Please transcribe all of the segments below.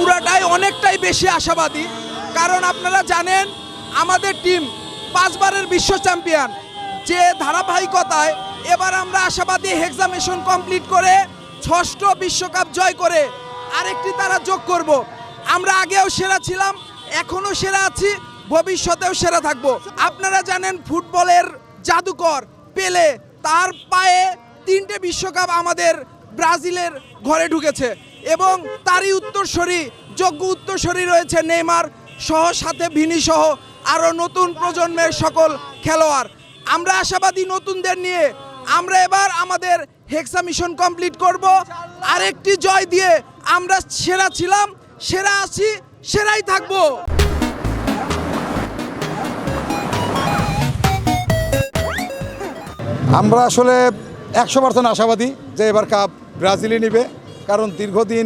পুরাটাই অনেকটাই বেশি আশাবাদী, কারণ আপনারা জানেন আমাদের টিম 5 বারের বিশ্ব চ্যাম্পিয়ন। যে ধারাবাহিকতায় এবার আমরা আশাবাদী হেক্সা মিশন কমপ্লিট করে 6ষ্ঠ বিশ্বকাপ জয় করে আরেকটি তারা যোগ করব। আমরা আগেও সেরা ছিলাম, এখনও সেরা আছি, ভবিষ্যতেও সেরা থাকব। আপনারা জানেন ফুটবলের জাদুকর পেলে, তার পায়ে 3টে বিশ্বকাপ আমাদের ব্রাজিলের ঘরে ঢুকেছে এবং তারই উত্তরসূরি, যোগ্য উত্তরসূরি রয়েছে নেইমার সহ, সাথে ভিনি সহ আরও নতুন প্রজন্মের সকল খেলোয়াড়। আমরা আশাবাদী নতুনদের নিয়ে আমরা এবার আমাদের হেক্সা মিশন কমপ্লিট করব। আরেকটি জয় দিয়ে আমরা সেরা ছিলাম, সেরা আছি, সেরাই থাকবো। আমরা আসলে 100% আশাবাদী যে এবার কাপ ব্রাজিলই নেবে, কারণ দীর্ঘদিন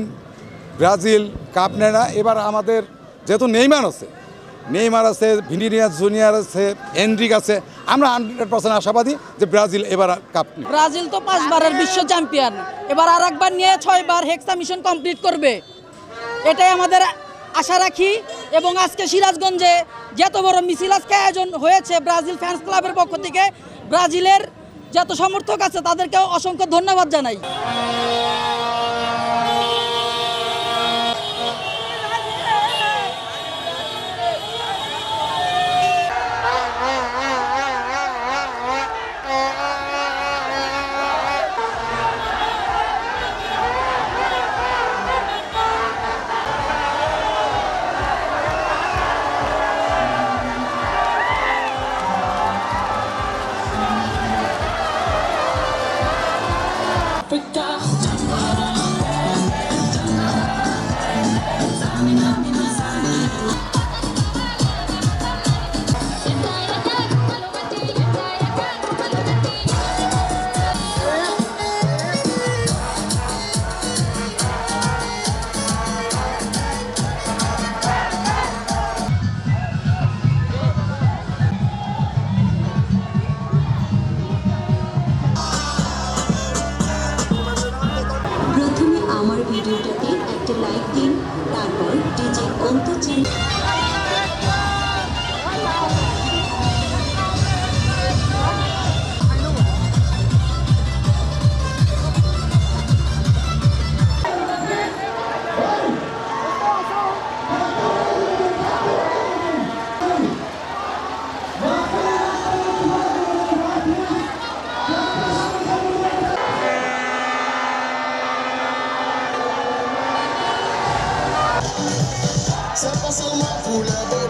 ব্রাজিল কাপ নেয় না। এবার আমাদের যেহেতু নেইমার আছে, ভিনিসিয়াস জুনিয়র আছে, এনরিক আছে, আমরা 100% আশাবাদী যে ব্রাজিল এবার কাপ নেবে। ব্রাজিল তো 5 বারের বিশ্ব চ্যাম্পিয়ন, এবার আর একবার নিয়ে 6 বার হেক্সা মিশন কমপ্লিট করবে, এটাই আমাদের আশা রাখি। এবং আজকে সিরাজগঞ্জে যত বড় মিছিল আজকে আয়োজন হয়েছে ব্রাজিল ফ্যান্স ক্লাবের পক্ষ থেকে, ব্রাজিলের যত সমর্থক আছে তাদেরকেও অসংখ্য ধন্যবাদ জানাই। প্রথমে আমার ভিডিওটাতে একটা লাইক দিন, তারপর ডিজে অন্তর channel Se pasa una fula de